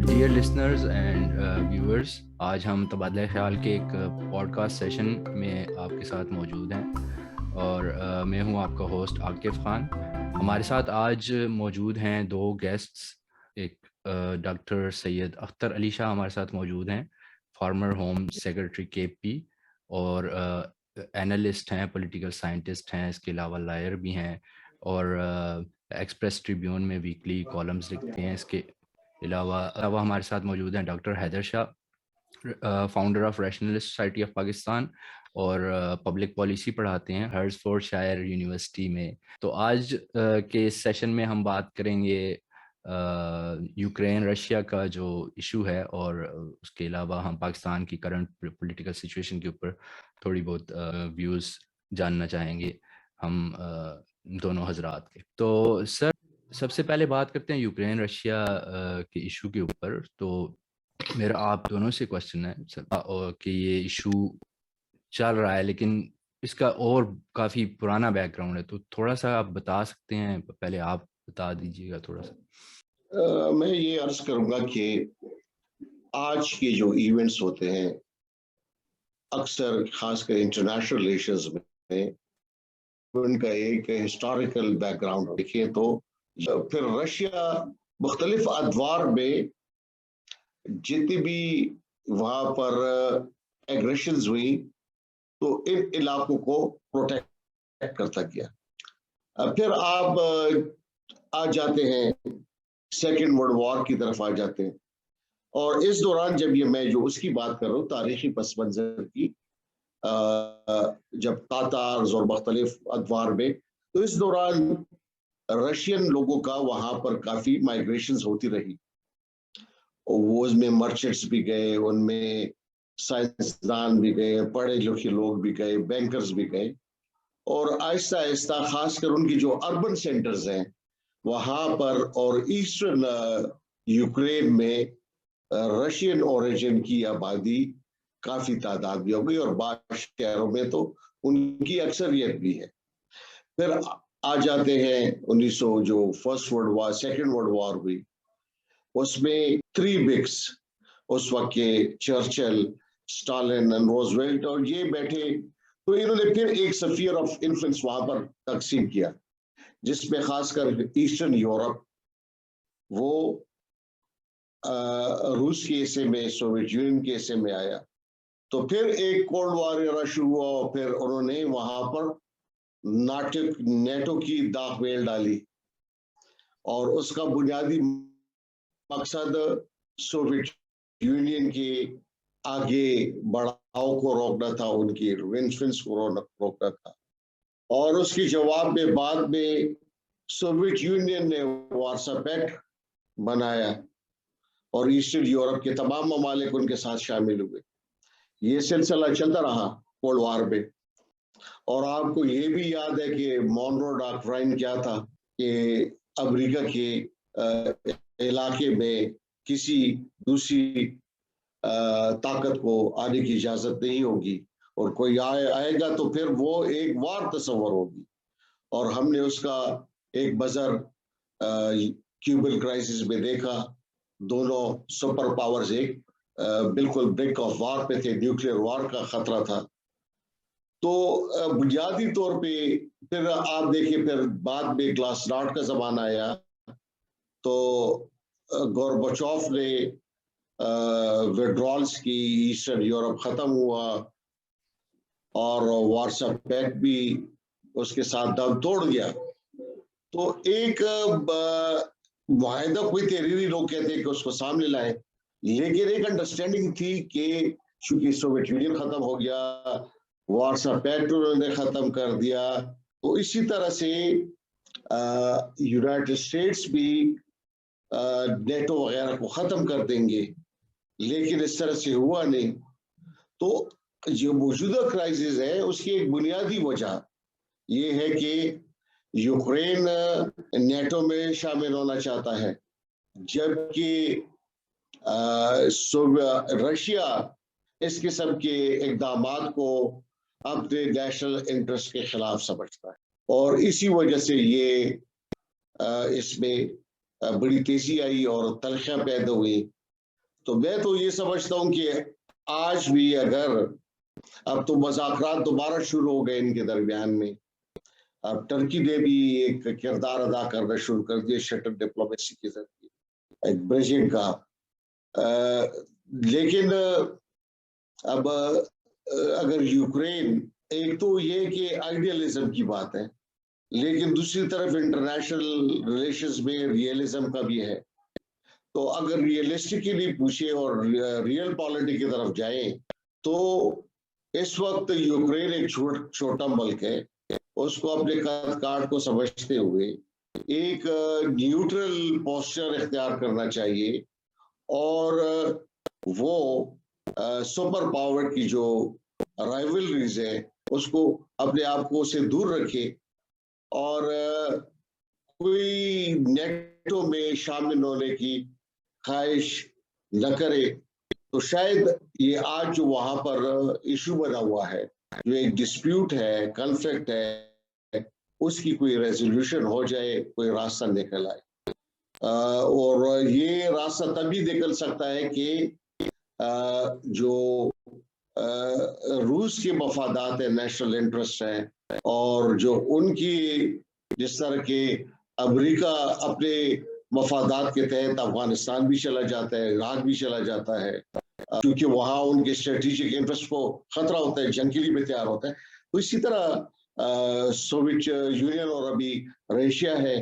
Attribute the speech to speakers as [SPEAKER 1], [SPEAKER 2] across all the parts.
[SPEAKER 1] Dear listeners and viewers, آج ہم تبادلہ خیال کے ایک پوڈ کاسٹ سیشن میں آپ کے ساتھ موجود ہیں اور میں ہوں آپ کا ہوسٹ عاقف خان۔ ہمارے ساتھ آج موجود ہیں دو گیسٹس، ایک ڈاکٹر سید اختر علی شاہ ہمارے ساتھ موجود ہیں، فارمر ہوم سیکرٹری کے پی اور اینالسٹ ہیں، پولیٹیکل سائنٹسٹ ہیں، اس کے علاوہ لائر بھی ہیں اور ایکسپریس ٹریبیون میں ویکلی کالمز لکھتے ہیں۔ اس کے علاوہ ہمارے ساتھ موجود ہیں doctor Haider Shah, founder of Rationalist Society of Pakistan اور پبلک پالیسی پڑھاتے ہیں ہرزفورڈ شائر یونیورسٹی میں۔ تو آج کے اس سیشن میں ہم بات کریں گے یوکرین رشیا کا جو ایشو ہے، اور اس کے علاوہ ہم پاکستان کی کرنٹ پولیٹیکل سچویشن کے اوپر تھوڑی بہت ویوز جاننا چاہیں گے ہم دونوں حضرات کے۔ تو سر، سب سے پہلے بات کرتے ہیں یوکرین رشیا کے ایشو کے اوپر۔ تو میرا آپ دونوں سے کوشچن ہے کہ یہ ایشو چل رہا ہے لیکن اس کا اور کافی پرانا بیک گراؤنڈ ہے، تو تھوڑا سا آپ بتا سکتے ہیں؟ پہلے آپ بتا دیجیے گا تھوڑا سا۔
[SPEAKER 2] میں یہ عرض کروں گا کہ آج کے جو ایونٹس ہوتے ہیں اکثر خاص کر انٹرنیشنل ریلیشنز میں ان کا ایک ہسٹوریکل بیک گراؤنڈ دیکھیں تو پھر رشیا مختلف ادوار میں جتنی بھی وہاں پر ایگریشنز ہوئی تو ان علاقوں کو پروٹیکٹ کرتا گیا۔ پھر آپ آ جاتے ہیں سیکنڈ ورلڈ وار کی طرف آ جاتے ہیں، اور اس دوران جب یہ میں جو اس کی بات کر رہا ہوں تاریخی پس منظر کی، جب تاتارز اور مختلف ادوار میں، تو اس دوران رشین لوگوں کا وہاں پر کافی مائیگریشنز ہوتی رہی۔ وہ اس میں مرچنٹس بھی گئے، ان میں سائنسدان بھی گئے، پڑھے لکھے لوگ بھی گئے، بینکرز بھی گئے، اور آہستہ آہستہ خاص کر ان کی جو اربن سینٹرز ہیں وہاں پر اور ایسٹرن یوکرین میں رشین اوریجن کی آبادی کافی تعداد بھی ہو گئی، اور بعض شہروں میں تو ان کی اکثریت بھی ہے۔ پھر آ جاتے ہیں 1900 جو First World War, Second World War ہوئی، اس میں 3 بگس اس وقت کے چرچل، اسٹالن اور روزویلٹ اور یہ بیٹھے، تو انہوں نے پھر ایک سفیر آف انفلوئنس وہاں پر تقسیم کیا، جس میں خاص کر ایسٹرن یورپ وہ روس کے حصے میں، سوویت یونین کے حصے میں آیا۔ تو پھر ایک کولڈ وار ایرا شروع ہوا، اور پھر انہوں نے وہاں پر نیٹو کی داغ میل ڈالی، اور اس کا بنیادی مقصد سوویت یونین کے آگے بڑھاؤ کو روکنا تھا، ان کی انفلوئنس کو روکنا تھا۔ اور اس کی جواب میں بعد میں سوویت یونین نے وارسا پیکٹ بنایا، اور ایسٹرن یورپ کے تمام ممالک ان کے ساتھ شامل ہوئے۔ یہ سلسلہ چلتا رہا کولڈ وار میں۔ اور آپ کو یہ بھی یاد ہے کہ مونرو ڈاکٹرائن کیا تھا کہ امریکہ کے علاقے میں کسی دوسری طاقت کو آنے کی اجازت نہیں ہوگی، اور کوئی آئے گا تو پھر وہ ایک وار تصور ہوگی۔ اور ہم نے اس کا ایک بذر کیوبن کرائسس میں دیکھا، دونوں سپر پاورز ایک بالکل برک آف وار پہ تھے، نیوکلیئر وار کا خطرہ تھا۔ تو بنیادی طور پہ پھر آپ دیکھیں، پھر بعد میں گلاسناٹ کا زمانہ آیا، تو گورباچوف نے ویڈرالز کی، ایسٹرن یورپ ختم ہوا، اور وارسا پیکٹ بھی اس کے ساتھ دم توڑ گیا۔ تو ایک معاہدہ کوئی تحریری لوگ کہتے ہیں کہ اس کو سامنے لائے، لیکن ایک انڈرسٹینڈنگ تھی کہ چونکہ سوویت یونین ختم ہو گیا، وارسا پیکٹ انہوں نے ختم کر دیا، تو اسی طرح سے یونائٹڈ اسٹیٹس بھی نیٹو وغیرہ کو ختم کر دیں گے، لیکن اس طرح سے ہوا نہیں۔ تو جو موجودہ کرائسس ہے اس کی ایک بنیادی وجہ یہ ہے کہ یوکرین نیٹو میں شامل ہونا چاہتا ہے، جبکہ رشیا اس قسم کے اقدامات کو اپنے نیشنل انٹرسٹ کے خلاف سمجھتا ہے، اور اسی وجہ سے یہ اس میں بڑی تیزی آئی اور تلخیاں پیدا ہوئی۔ تو میں تو یہ سمجھتا ہوں کہ آج بھی اگر اب تو مذاکرات دوبارہ شروع ہو گئے ان کے درمیان میں، اب ٹرکی نے بھی ایک کردار ادا کرنا شروع کر دیا شٹل ڈپلومیسی کے ذریعے ایک برجنگ کا، لیکن اب اگر یوکرین، ایک تو یہ کہ آئیڈیالزم کی بات ہے، لیکن دوسری طرف انٹرنیشنل ریلیشنز میں ریئلزم کا بھی ہے، تو اگر ریئلسٹکلی پوچھے اور ریئل پالیٹک کی طرف جائیں تو اس وقت یوکرین ایک چھوٹا ملک ہے، اس کو اپنے کارڈ کو سمجھتے ہوئے ایک نیوٹرل پوسچر اختیار کرنا چاہیے، اور وہ سپر پاور کی جو رائیولریز ہے اس کو اپنے آپ کو سے دور رکھے، اور کوئی نیٹو میں شامل ہونے کی خواہش نہ کرے، تو شاید یہ آج جو وہاں پر ایشو بنا ہوا ہے، جو ایک ڈسپیوٹ ہے، کنفلکٹ ہے، اس کی کوئی ریزولوشن ہو جائے، کوئی راستہ نکل آئے، اور یہ راستہ تبھی نکل سکتا ہے کہ جو روس کے مفادات ہیں، نیشنل انٹرسٹ ہیں، اور جو ان کی جس طرح کے امریکہ اپنے مفادات کے تحت افغانستان بھی چلا جاتا ہے، عراق بھی چلا جاتا ہے، کیونکہ وہاں ان کے اسٹریٹجک انٹرسٹ کو خطرہ ہوتا ہے، جنگ کے لیے بھی تیار ہوتا ہے، تو اسی طرح سوویت یونین اور ابھی رشیا ہے،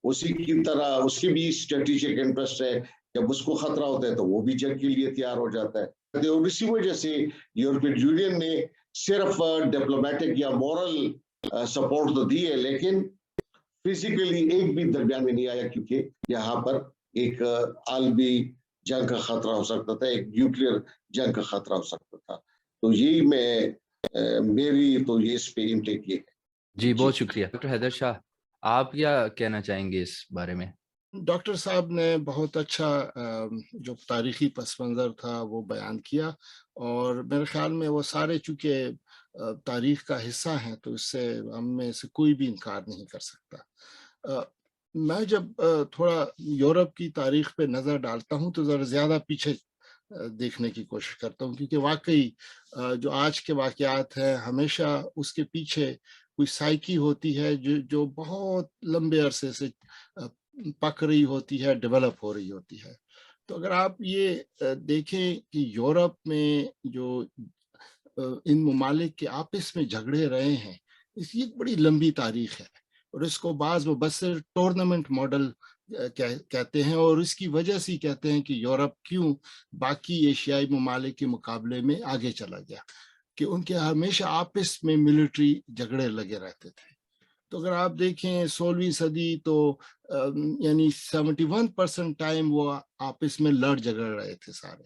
[SPEAKER 2] اسی کی طرح اس کی بھی اسٹریٹجک انٹرسٹ ہے، جب اس کو خطرہ ہوتا ہے تو وہ بھی جنگ کے لیے تیار ہو جاتا ہے، اور اسی وجہ سے یورپین یونین نے صرف ڈپلومیٹک یا مورل سپورٹ تو دی ہے، لیکن فزیکلی ایک بھی درمیان میں نہیں آیا، کیونکہ یہاں پر ایک عالمی جنگ کا خطرہ ہو سکتا تھا، ایک نیوکلیر جنگ کا خطرہ ہو سکتا تھا، تو یہی میری تو یہ اس پہ انٹیک یہ ہے۔
[SPEAKER 1] جی بہت شکریہ ڈاکٹر حیدر شاہ، آپ کیا کہنا چاہیں گے اس بارے میں؟
[SPEAKER 3] ڈاکٹر صاحب نے بہت اچھا جو تاریخی پس منظر تھا وہ بیان کیا، اور میرے خیال میں وہ سارے چونکہ تاریخ کا حصہ ہیں تو اس سے ہم میں سے کوئی بھی انکار نہیں کر سکتا۔ میں جب تھوڑا یورپ کی تاریخ پہ نظر ڈالتا ہوں تو ذرا زیادہ پیچھے دیکھنے کی کوشش کرتا ہوں، کیونکہ واقعی جو آج کے واقعات ہیں ہمیشہ اس کے پیچھے کوئی سائیکی ہوتی ہے جو بہت لمبے عرصے سے پک رہی ہوتی ہے، ڈیولپ ہو رہی ہوتی ہے۔ تو اگر آپ یہ دیکھیں کہ یورپ میں جو ان ممالک کے آپس میں جھگڑے رہے ہیں، اس کی ایک بڑی لمبی تاریخ ہے، اور اس کو بعض مبصر ٹورنامنٹ ماڈل کہتے ہیں، اور اس کی وجہ سے کہتے ہیں کہ یورپ کیوں باقی ایشیائی ممالک کے مقابلے میں آگے چلا گیا، کہ ان کے ہمیشہ آپس میں ملٹری جھگڑے لگے رہتے تھے۔ تو اگر آپ دیکھیں 16ویں صدی تو یعنی 71% ٹائم وہ آپس میں لڑ جھگڑ رہے تھے سارے،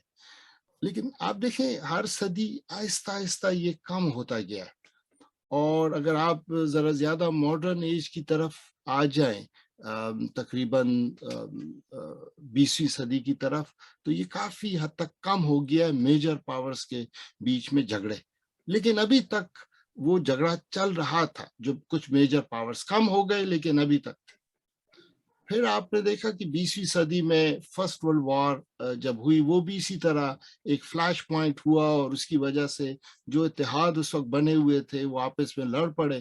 [SPEAKER 3] لیکن آپ دیکھیں ہر صدی آہستہ آہستہ یہ کم ہوتا گیا، اور اگر آپ ذرا زیادہ ماڈرن ایج کی طرف آ جائیں تقریباً 20ویں صدی کی طرف، تو یہ کافی حد تک کم ہو گیا میجر پاورز کے بیچ میں جھگڑے، لیکن ابھی تک وہ جھگڑا چل رہا تھا، جو کچھ میجر پاورز کم ہو گئے لیکن ابھی تک تھے۔ پھر آپ نے دیکھا کہ 20ویں صدی میں فرسٹ ورلڈ وار جب ہوئی، وہ بھی اسی طرح ایک فلیش پوائنٹ ہوا، اور اس کی وجہ سے جو اتحاد اس وقت بنے ہوئے تھے وہ آپس میں لڑ پڑے،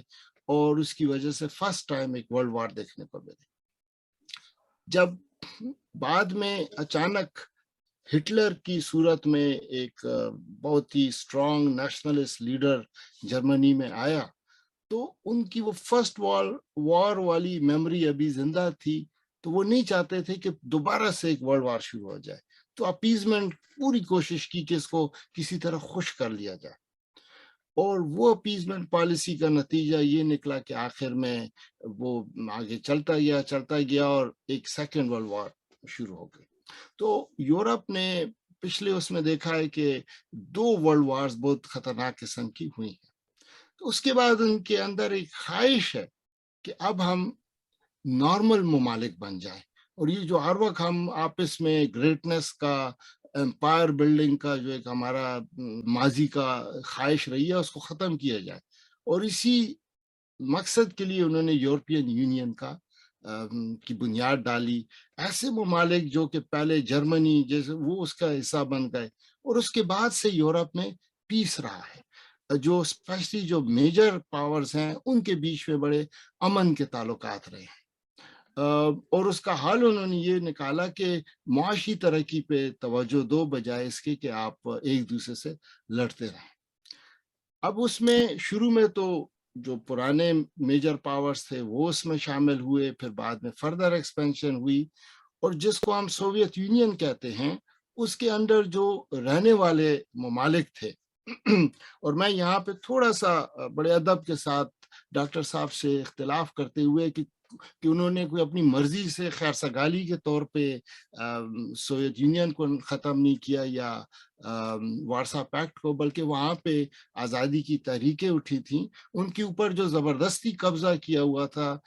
[SPEAKER 3] اور اس کی وجہ سے فرسٹ ٹائم ایک ورلڈ وار دیکھنے کو ملے۔ جب بعد میں اچانک ہٹلر کی صورت میں ایک بہت ہی اسٹرانگ نیشنلسٹ لیڈر جرمنی میں آیا، تو ان کی وہ فرسٹ وار والی میموری ابھی زندہ تھی، تو وہ نہیں چاہتے تھے کہ دوبارہ سے ایک ورلڈ وار شروع ہو جائے، تو اپیزمنٹ پوری کوشش کی کہ اس کو کسی طرح خوش کر لیا جائے، اور وہ اپیزمنٹ پالیسی کا نتیجہ یہ نکلا کہ آخر میں وہ آگے چلتا گیا اور ایک سیکنڈ ورلڈ وار شروع ہو گئی۔ تو یورپ نے پچھلے اس میں دیکھا ہے کہ 2 ورلڈ وارز بہت خطرناک قسم کی ہوئی ہیں، تو اس کے بعد ان کے اندر ایک خواہش ہے کہ اب ہم نارمل ممالک بن جائیں، اور یہ جو ہر وقت ہم آپس میں گریٹنس کا، امپائر بلڈنگ کا جو ایک ہمارا ماضی کا خواہش رہی ہے اس کو ختم کیا جائے، اور اسی مقصد کے لیے انہوں نے یورپین یونین کا کی بنیاد ڈالی. ایسے ممالک جو کہ پہلے جرمنی جیسے وہ اس کا حصہ بن گئے, اور اس کے بعد سے یورپ میں پیس رہا ہے. جو اسپیشلی جو میجر پاورز ہیں ان کے بیچ میں بڑے امن کے تعلقات رہے ہیں, اور اس کا حل انہوں نے یہ نکالا کہ معاشی ترقی پہ توجہ دو بجائے اس کے کہ آپ ایک دوسرے سے لڑتے رہیں. اب اس میں شروع میں تو جو پرانے میجر پاورز تھے وہ اس میں شامل ہوئے, پھر بعد میں فردر ایکسپینشن ہوئی, اور جس کو ہم سوویت یونین کہتے ہیں اس کے اندر جو رہنے والے ممالک تھے. اور میں یہاں پہ تھوڑا سا بڑے ادب کے ساتھ ڈاکٹر صاحب سے اختلاف کرتے ہوئے کہ انہوں نے کوئی اپنی مرضی سے خیر سگالی کے طور پہ سوویت یونین کو ختم نہیں کیا یا وارسا پیکٹ کو, بلکہ وہاں پہ آزادی کی تحریکیں اٹھی تھیں, ان کے اوپر جو زبردستی قبضہ کیا ہوا تھا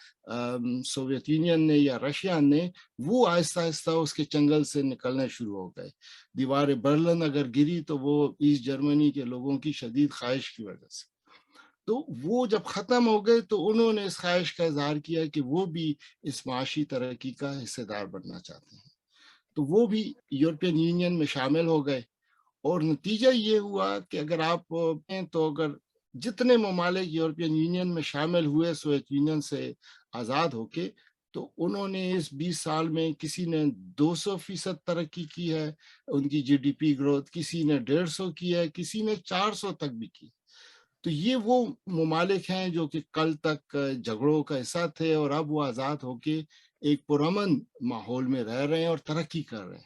[SPEAKER 3] سوویت یونین نے یا رشیا نے, وہ آہستہ آہستہ اس کے چنگل سے نکلنے شروع ہو گئے. دیوار برلن اگر گری تو وہ ایسٹ جرمنی کے لوگوں کی شدید خواہش کی وجہ سے. تو وہ جب ختم ہو گئے تو انہوں نے اس خواہش کا اظہار کیا کہ وہ بھی اس معاشی ترقی کا حصے دار بننا چاہتے ہیں, تو وہ بھی یورپین یونین میں شامل ہو گئے. اور نتیجہ یہ ہوا کہ اگر آپ تو اگر جتنے ممالک یورپین یونین میں شامل ہوئے سوویت یونین سے آزاد ہو کے, تو انہوں نے اس 20 سال میں کسی نے 200% ترقی کی ہے ان کی جی ڈی پی گروتھ, کسی نے 150 کی ہے, کسی نے 400 تک بھی کی. تو یہ وہ ممالک ہیں جو کہ کل تک جھگڑوں کا حصہ تھے اور اب وہ آزاد ہو کے ایک پرامن ماحول میں رہ رہے ہیں اور ترقی کر رہے ہیں.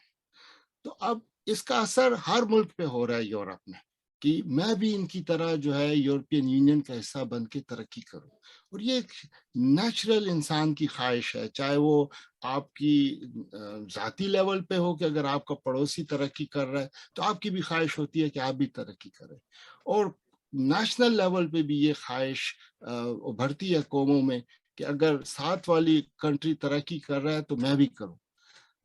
[SPEAKER 3] تو اب اس کا اثر ہر ملک پہ ہو رہا ہے یورپ میں کہ میں بھی ان کی طرح جو ہے یورپین یونین کا حصہ بن کے ترقی کروں. اور یہ ایک نیچرل انسان کی خواہش ہے, چاہے وہ آپ کی ذاتی لیول پہ ہو کہ اگر آپ کا پڑوسی ترقی کر رہا ہے تو آپ کی بھی خواہش ہوتی ہے کہ آپ بھی ترقی کریں, اور نیشنل لیول پہ بھی یہ خواہش ابھرتی ہے قوموں میں کہ اگر ساتھ والی کنٹری ترقی کر رہا ہے تو میں بھی کروں.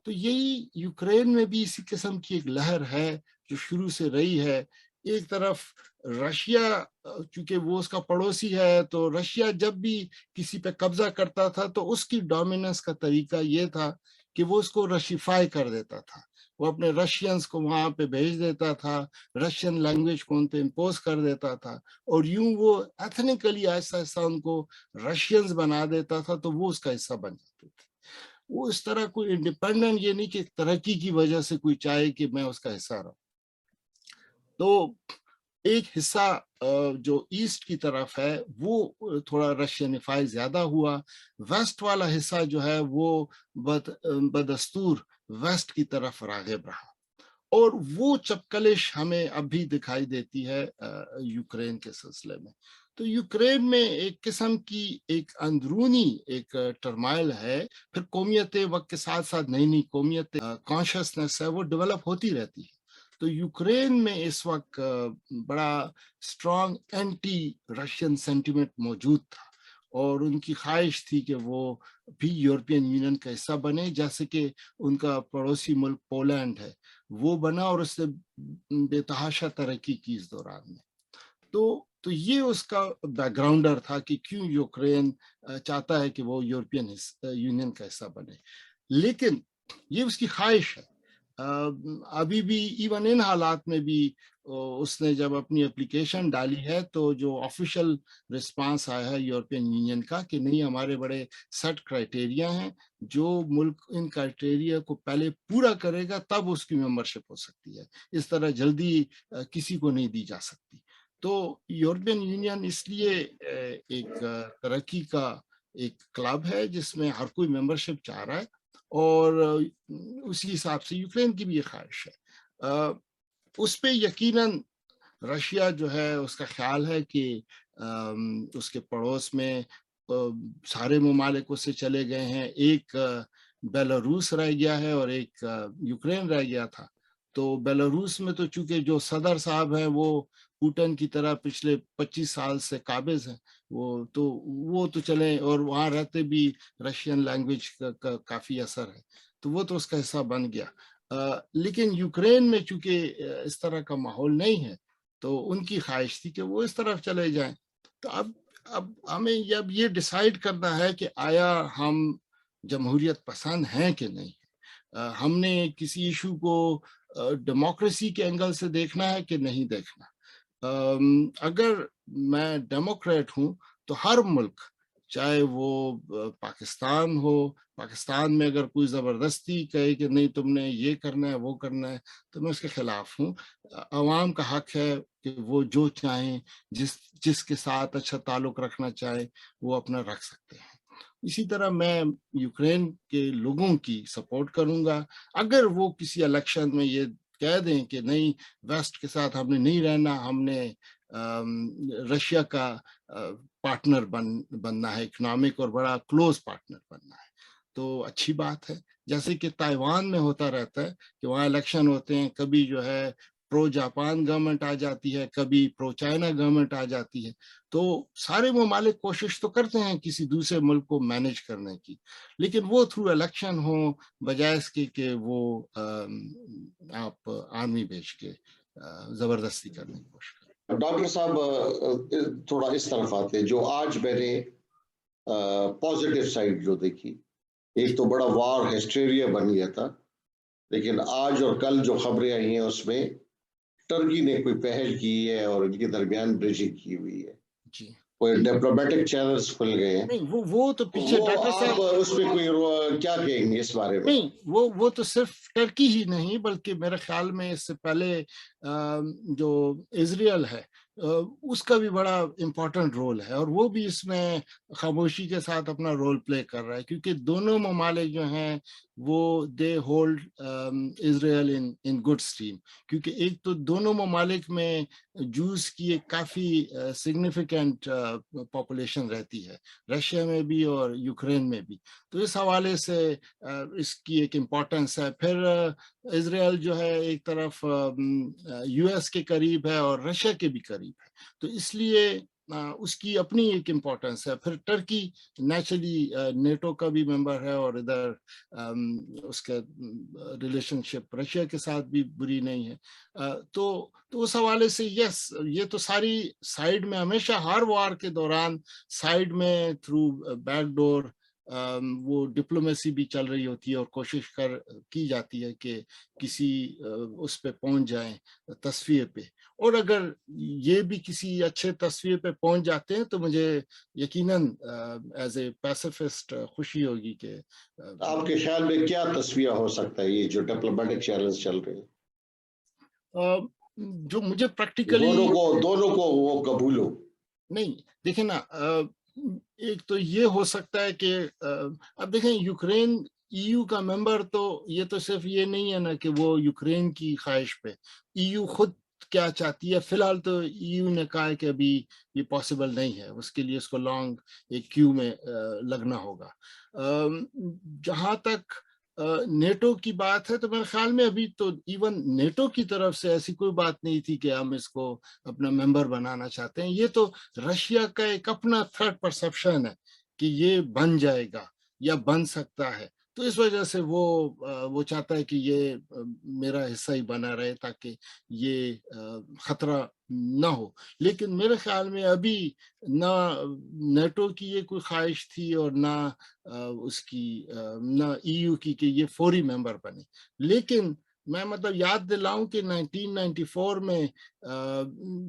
[SPEAKER 3] تو یہی یوکرین میں بھی اسی قسم کی ایک لہر ہے جو شروع سے رہی ہے. ایک طرف رشیا چونکہ وہ اس کا پڑوسی ہے, تو رشیا جب بھی کسی پہ قبضہ کرتا تھا تو اس کی ڈومیننس کا طریقہ یہ تھا کہ وہ اس کو رشیفائی کر دیتا تھا, وہ اپنے رشینز کو وہاں پہ بھیج دیتا تھا, رشین لینگویج کو ان پہ امپوز کر دیتا تھا, اور یوں وہ ایتھنیکلی آہستہ آہستہ ان کو رشینز بنا دیتا تھا, تو وہ اس کا حصہ بن جاتے تھے. وہ اس طرح کوئی انڈیپینڈنٹ یہ نہیں کہ ترقی کی وجہ سے کوئی چاہے کہ میں اس کا حصہ رہوں. تو ایک حصہ جو ایسٹ کی طرف ہے وہ تھوڑا رشینیفائی زیادہ ہوا, ویسٹ والا حصہ جو ہے وہ بدستور ویسٹ کی طرف راغب رہا, اور وہ چپکلش ہمیں اب بھی دکھائی دیتی ہے یوکرین کے سلسلے میں. تو یوکرین میں ایک قسم کی ایک اندرونی ایک ٹرمائل ہے, پھر قومیتیں وقت کے ساتھ ساتھ نئی نئی قومیتیں کانشسنس ہے وہ ڈیولپ ہوتی رہتی ہے. تو یوکرین میں اس وقت بڑا اسٹرانگ اینٹی رشین سینٹیمنٹ موجود تھا, اور ان کی خواہش تھی کہ وہ بھی یورپین یونین کا حصہ بنے, جیسے کہ ان کا پڑوسی ملک پولینڈ ہے وہ بنا اور اس نے بے تحاشا ترقی کی اس دوران میں. تو یہ اس کا بیک گراؤنڈر تھا کہ کیوں یوکرین چاہتا ہے کہ وہ یورپین یونین کا حصہ بنے. لیکن یہ اس کی خواہش ہے. ابھی بھی ایون ان حالات میں بھی اس نے جب اپنی اپلیکیشن ڈالی ہے تو جو آفیشل رسپانس آیا ہے یورپین یونین کا کہ نہیں, ہمارے بڑے سیٹ کرائٹیریا ہیں, جو ملک ان کرائٹیریا کو پہلے پورا کرے گا تب اس کی ممبرشپ ہو سکتی ہے, اس طرح جلدی کسی کو نہیں دی جا سکتی. تو یورپین یونین اس لیے ایک ترقی کا ایک کلب ہے جس میں ہر کوئی ممبرشپ چاہ رہا ہے, اور اسی حساب سے یوکرین کی بھی یہ خواہش ہے. اس پہ یقیناً رشیا جو ہے اس کا خیال ہے کہ اس کے پڑوس میں سارے ممالک اس سے چلے گئے ہیں, ایک بیلاروس رہ گیا ہے اور ایک یوکرین رہ گیا تھا. تو بیلاروس میں تو چونکہ جو صدر صاحب ہیں وہ پوٹن کی طرح پچھلے 25 سال سے قابض ہیں, وہ تو چلیں, اور وہاں رہتے بھی رشین لینگویج کا کافی اثر ہے, تو وہ تو اس کا حصہ بن گیا. لیکن یوکرین میں چونکہ اس طرح کا ماحول نہیں ہے تو ان کی خواہش تھی کہ وہ اس طرف چلے جائیں. تو اب ہمیں اب یہ ڈیسائیڈ کرنا ہے کہ آیا ہم جمہوریت پسند ہیں کہ نہیں. ہم نے کسی ایشو کو ڈیموکریسی کے اینگل سے دیکھنا ہے کہ نہیں دیکھنا. اگر میں ڈیموکریٹ ہوں تو ہر ملک, چاہے وہ پاکستان ہو, پاکستان میں اگر کوئی زبردستی کہے کہ نہیں تم نے یہ کرنا ہے وہ کرنا ہے تو میں اس کے خلاف ہوں. عوام کا حق ہے کہ وہ جو چاہیں, جس کے ساتھ اچھا تعلق رکھنا چاہیں وہ اپنا رکھ سکتے ہیں. اسی طرح میں یوکرین کے لوگوں کی سپورٹ کروں گا. اگر وہ کسی الیکشن میں یہ کہہ دیں کہ نہیں ویسٹ کے ساتھ ہم نے نہیں رہنا, ہم نے رشیا کا پارٹنر بننا ہے, اکنامک اور بڑا کلوز پارٹنر بننا ہے, تو اچھی بات ہے. جیسے کہ تائیوان میں ہوتا رہتا ہے کہ وہاں الیکشن ہوتے ہیں, کبھی جو ہے پرو جاپان گورنمنٹ آ جاتی ہے, کبھی پرو چائنا گورنمنٹ آ جاتی ہے. تو سارے ممالک کوشش تو کرتے ہیں کسی دوسرے ملک کو مینج کرنے کی, لیکن وہ تھرو الیکشن ہو بجائے اس کے کہ وہ آپ آرمی بھیج کے زبردستی کرنے کی کوشش کریں.
[SPEAKER 2] ڈاکٹر صاحب تھوڑا اس طرف آتے ہیں, جو آج میں نے پازیٹیو سائڈ جو دیکھی, ایک تو بڑا وار ہسٹیریا بن گیا تھا, لیکن آج اور کل جو خبریں آئی ہیں اس میں ٹرکی نے کوئی پہل کی ہے اور ان کے درمیان بریجنگ کی ہوئی ہے,
[SPEAKER 3] جی
[SPEAKER 2] کوئی ڈپلومیٹک چینلز کھل گئے ہیں.
[SPEAKER 3] نہیں, وہ تو پیچھے
[SPEAKER 2] وہ
[SPEAKER 3] ڈاکٹر
[SPEAKER 2] آپ
[SPEAKER 3] صاحب
[SPEAKER 2] اس پہ کوئی کیا کہیں گے اس بارے میں؟
[SPEAKER 3] نہیں, وہ تو صرف ٹرکی ہی نہیں بلکہ میرے خیال میں اس سے پہلے جو اسرائیل ہے اس کا بھی بڑا امپورٹنٹ رول ہے, اور وہ بھی اس میں خاموشی کے ساتھ اپنا رول پلے کر رہا ہے, کیونکہ دونوں ممالک جو ہیں وہ they hold Israel in good esteem. کیونکہ ایک تو دونوں ممالک میں جوز کی ایک کافی سگنیفیکنٹ پاپولیشن رہتی ہے, رشیا میں بھی اور یوکرین میں بھی, تو اس حوالے سے اس کی ایک امپورٹنس ہے. پھر اسرائیل جو ہے ایک طرف یو ایس کے قریب ہے اور رشیا کے بھی قریب ہے, تو اس لیے اس کی اپنی ایک امپورٹنس ہے. پھر ٹرکی نیچرلی نیٹو کا بھی ممبر ہے اور ادھر اس کا ریلیشن شپ رشیا کے ساتھ بھی بری نہیں ہے. تو اس حوالے سے یس, یہ تو ساری سائیڈ میں ہمیشہ ہر وار کے دوران سائیڈ میں تھرو بیک ڈور وہ ڈپلومیسی بھی چل رہی ہوتی ہے اور کوشش کی جاتی ہے کہ کسی اس پہ پہنچ جائیں تصفیے پہ. اور اگر یہ بھی کسی اچھے تصفیے پہ پہنچ جاتے ہیں تو مجھے یقیناً ایز اے پیسیفسٹ خوشی ہوگی کہ
[SPEAKER 2] آپ کے خیال میں کیا تصفیہ ہو سکتا ہے یہ جو ڈپلومیٹک چیلنج چل رہے ہیں,
[SPEAKER 3] جو مجھے پریکٹیکلی
[SPEAKER 2] دونوں کو وہ قبول ہو؟
[SPEAKER 3] نہیں دیکھیں نا, ایک تو یہ ہو سکتا ہے کہ اب دیکھیں یوکرین ای یو کا ممبر, تو یہ تو صرف یہ نہیں ہے نا کہ وہ یوکرین کی خواہش پہ, ای یو خود کیا چاہتی ہے. فی الحال تو ای یو نے کہا ہے کہ ابھی یہ پاسبل نہیں ہے, اس کے لیے اس کو لانگ ایک کیو میں لگنا ہوگا. جہاں تک نیٹو کی بات ہے تو میرے خیال میں ابھی تو ایون نیٹو کی طرف سے ایسی کوئی بات نہیں تھی کہ ہم اس کو اپنا ممبر بنانا چاہتے ہیں. یہ تو رشیا کا ایک اپنا تھرڈ پرسپشن ہے کہ یہ بن جائے گا یا بن سکتا ہے, تو اس وجہ سے وہ چاہتا ہے کہ یہ میرا حصہ ہی بنا رہے تاکہ یہ خطرہ نہ ہو. لیکن میرے خیال میں ابھی نہ نیٹو کی یہ کوئی خواہش تھی اور نہ اس کی نہ ای یو کی کہ یہ فوری ممبر بنے. لیکن میں مطلب یاد دلاؤں کہ 1994 میں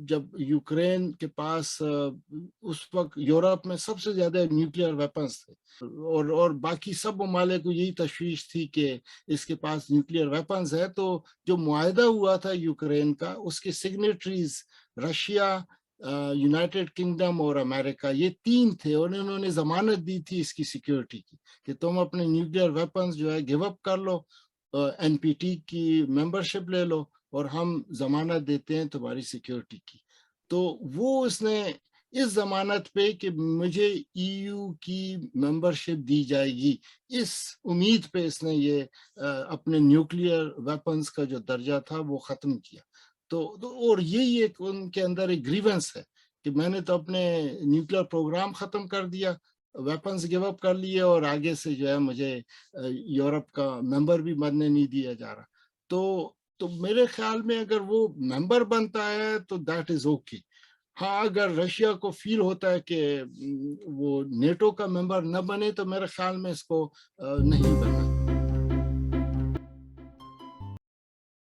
[SPEAKER 3] جب یوکرین کے پاس اس وقت یورپ میں سب سے زیادہ نیوکلیئر ویپنز تھے اور باقی سب ممالک کو یہی تشویش تھی کہ اس کے پاس نیوکلیئر ویپنز ہے, تو جو معاہدہ ہوا تھا یوکرین کا اس کے سگنیٹریز رشیا, یونائٹڈ کنگڈم اور امریکہ, یہ تین تھے, اور انہوں نے ضمانت دی تھی اس کی سیکیورٹی کی کہ تم اپنے نیوکلیئر ویپنز جو ہے گیو اپ کر لو, این پی ٹی کی ممبرشپ لے لو اور ہم ضمانت دیتے ہیں تمہاری سیکیورٹی کی. تو وہ اس نے اس ضمانت پہ کہ مجھے ای یو کی ممبرشپ دی جائے گی, اس امید پہ اس نے یہ اپنے نیوکلیئر ویپنز کا جو درجہ تھا وہ ختم کیا. تو اور یہی ایک ان کے اندر ایک گریونس ہے کہ میں نے تو اپنے نیوکلیئر پروگرام ختم کر دیا, ویپنز گیو اپ کر لیے, اور آگے سے جو ہے مجھے یورپ کا ممبر بھی بننے نہیں دیا جا رہا. تو میرے خیال میں اگر وہ ممبر بنتا ہے تو دیٹ از اوکے. ہاں اگر رشیا کو فیل ہوتا ہے کہ وہ نیٹو کا ممبر نہ بنے تو میرے خیال میں اس کو نہیں بننا